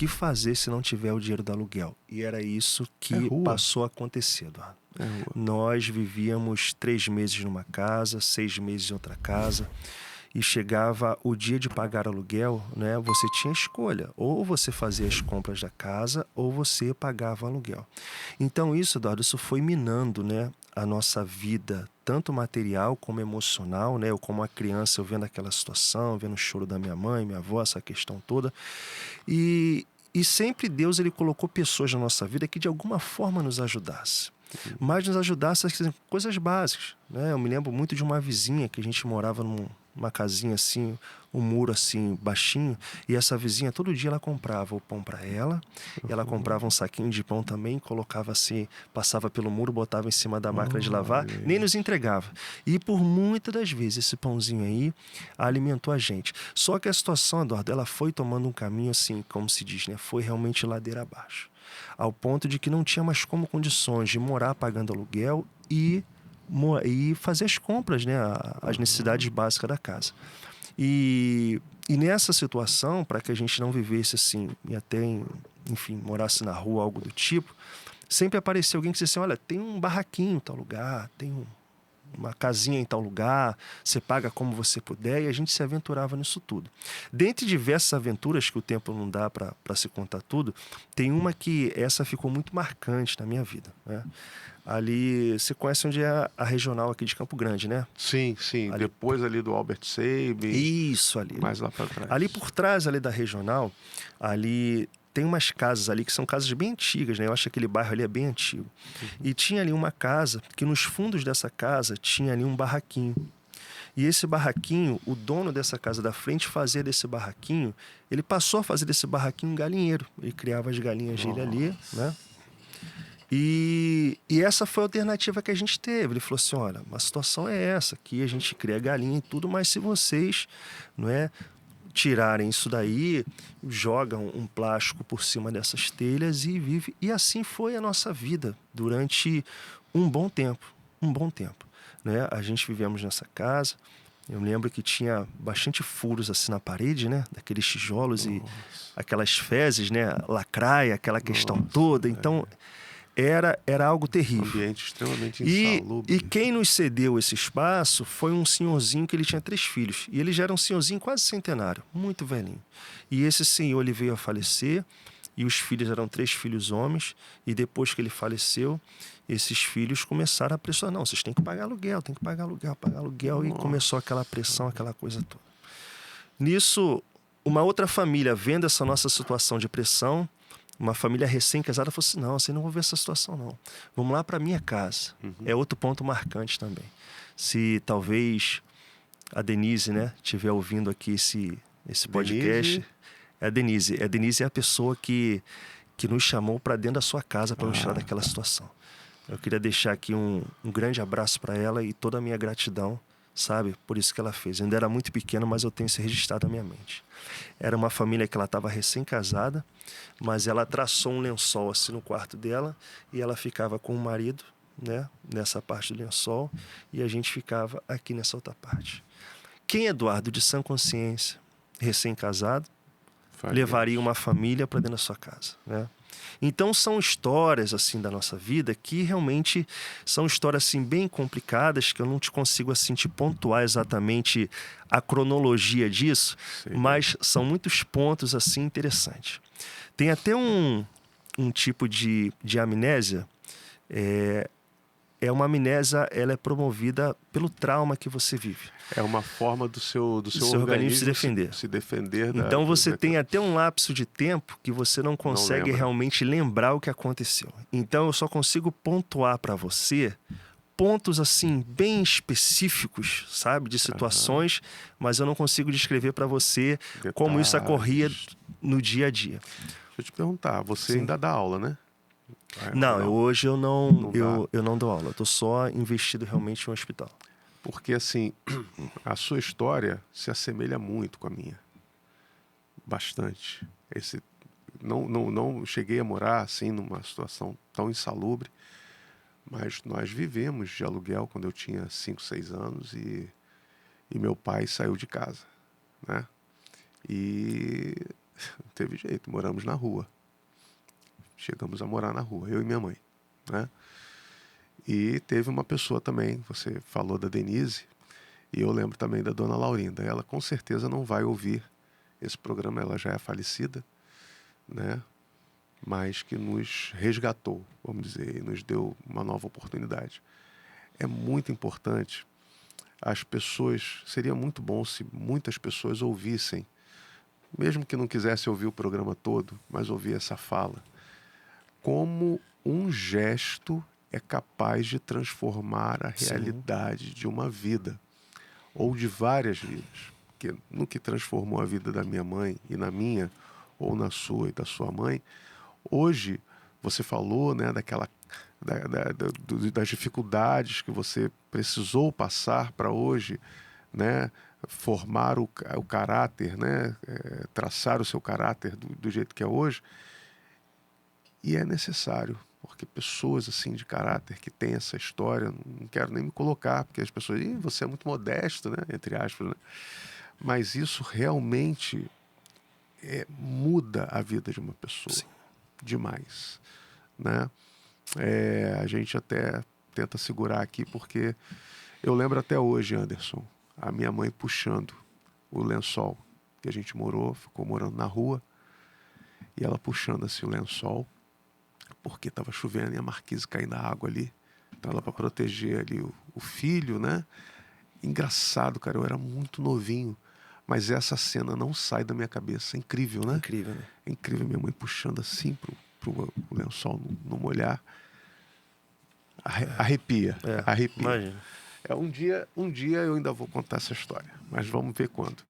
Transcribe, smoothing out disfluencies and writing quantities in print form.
que fazer se não tiver o dinheiro do aluguel? E era isso que passou a acontecer, Eduardo. Nós vivíamos 3 meses numa casa, 6 meses em outra casa, e chegava o dia de pagar aluguel, né? Você tinha escolha, ou você fazia as compras da casa, ou você pagava o aluguel. Então isso, Eduardo, isso foi minando, né, a nossa vida, tanto material como emocional, né? Eu como uma criança, eu vendo aquela situação, vendo o choro da minha mãe, minha avó, essa questão toda. E sempre Deus, ele colocou pessoas na nossa vida que de alguma forma nos ajudasse. Mas nos ajudasse assim, coisas básicas, né? Eu me lembro muito de uma vizinha que a gente morava numa casinha assim, um muro assim baixinho, e essa vizinha todo dia ela comprava o pão para ela, e ela comprava um saquinho de pão também, colocava assim, passava pelo muro, botava em cima da máquina de lavar, nem nos entregava. E por muitas das vezes esse pãozinho aí alimentou a gente. Só que a situação, Eduardo, ela foi tomando um caminho assim, como se diz, né? Foi realmente ladeira abaixo. Ao ponto de que não tinha mais como condições de morar pagando aluguel e fazer as compras, né? As necessidades básicas da casa. E nessa situação, para que a gente não vivesse assim, e até, enfim, morasse na rua, algo do tipo, sempre aparecia alguém que dizia assim, olha, tem um barraquinho em tal lugar, tem uma casinha em tal lugar, você paga como você puder, e a gente se aventurava nisso tudo. Dentre diversas aventuras, que o tempo não dá para se contar tudo, tem uma que essa ficou muito marcante na minha vida, né? Ali, você conhece onde é a regional aqui de Campo Grande, né? Sim, ali, depois ali do Albert Sabin. Isso, ali. Mais lá para trás. Ali por trás ali da regional, ali tem umas casas ali que são casas bem antigas, né? Eu acho que aquele bairro ali é bem antigo. E tinha ali uma casa, que nos fundos dessa casa tinha ali um barraquinho. E esse barraquinho, o dono dessa casa da frente fazia desse barraquinho, ele passou a fazer desse barraquinho um galinheiro. Ele criava as galinhas dele ali, né? E essa foi a alternativa que a gente teve. Ele falou assim, olha, a situação é essa, aqui a gente cria galinha e tudo, mas se vocês, não é, tirarem isso daí, jogam um plástico por cima dessas telhas e vive. E assim foi a nossa vida durante um bom tempo, né? A gente vivemos nessa casa. Eu me lembro que tinha bastante furos assim na parede, né? Daqueles tijolos e aquelas fezes, né? Lacraia, aquela questão toda. Então, era algo terrível. Um ambiente extremamente insalubre. E quem nos cedeu esse espaço foi um senhorzinho que ele tinha 3 filhos. E ele já era um senhorzinho quase centenário, muito velhinho. E esse senhor, ele veio a falecer, e os filhos eram 3 filhos homens, e depois que ele faleceu, esses filhos começaram a pressionar. Não, vocês têm que pagar aluguel, pagar aluguel. E começou aquela pressão, aquela coisa toda. Nisso, uma outra família, vendo essa nossa situação de pressão, uma família recém-casada, falou assim, não, vocês não vão ver essa situação, não. Vamos lá para minha casa. É outro ponto marcante também. Se talvez a Denise, né, estiver ouvindo aqui esse podcast, é a Denise. A Denise é a pessoa que nos chamou para dentro da sua casa para nos tirar daquela situação. Eu queria deixar aqui um grande abraço para ela e toda a minha gratidão, sabe? Por isso que ela fez. Eu ainda era muito pequeno, mas eu tenho isso registrado na minha mente. Era uma família que ela estava recém-casada, mas ela traçou um lençol assim no quarto dela e ela ficava com o marido, né, nessa parte do lençol, e a gente ficava aqui nessa outra parte. Quem, Eduardo, de sã consciência, recém-casado, levaria uma família para dentro da sua casa, né? Então são histórias assim da nossa vida que realmente são histórias assim bem complicadas, que eu não te consigo assim te pontuar exatamente a cronologia disso, mas são muitos pontos assim interessantes. Tem até um tipo de amnésia, é uma amnésia, ela é promovida pelo trauma que você vive. É uma forma do seu organismo se defender. Então você tem até um lapso de tempo que você não consegue realmente lembrar o que aconteceu. Então eu só consigo pontuar para você pontos assim bem específicos, sabe, de situações, mas eu não consigo descrever para você como isso ocorria no dia a dia. Deixa eu te perguntar, você ainda dá aula, né? Não, hoje eu não dou aula. Eu tô só investido realmente em um hospital. Porque assim, a sua história se assemelha muito com a minha. Bastante. Não cheguei a morar assim numa situação tão insalubre, mas nós vivemos de aluguel quando eu tinha 5, 6 anos e meu pai saiu de casa, né? E Não teve jeito, moramos na rua. Chegamos a morar na rua, eu e minha mãe, né? E teve uma pessoa também, você falou da Denise, e eu lembro também da dona Laurinda. Ela com certeza não vai ouvir esse programa, ela já é falecida, né? Mas que nos resgatou, vamos dizer, e nos deu uma nova oportunidade. É muito importante. As pessoas, seria muito bom se muitas pessoas ouvissem, mesmo que não quisesse ouvir o programa todo, mas ouvir essa fala, como um gesto é capaz de transformar a realidade de uma vida, ou de várias vidas. Porque no que transformou a vida da minha mãe e na minha, ou na sua e da sua mãe, hoje você falou, né, das dificuldades que você precisou passar para hoje, né, formar o caráter, né, traçar o seu caráter do jeito que é hoje. E é necessário, porque pessoas assim de caráter que têm essa história, não quero nem me colocar, porque as pessoas dizem, você é muito modesto, né, entre aspas, né? Mas isso realmente muda a vida de uma pessoa. Sim. Demais, né? A gente até tenta segurar aqui, porque eu lembro até hoje, Anderson, a minha mãe puxando o lençol, que a gente ficou morando na rua, e ela puxando assim o lençol, porque estava chovendo e a marquise caindo na água ali. Então ela, para proteger ali o filho, né? Engraçado, cara, eu era muito novinho, mas essa cena não sai da minha cabeça. É incrível, né? Incrível, né? É incrível, minha mãe puxando assim pro lençol não molhar. Arrepia, arrepia. Imagina. Um dia eu ainda vou contar essa história, mas vamos ver quando.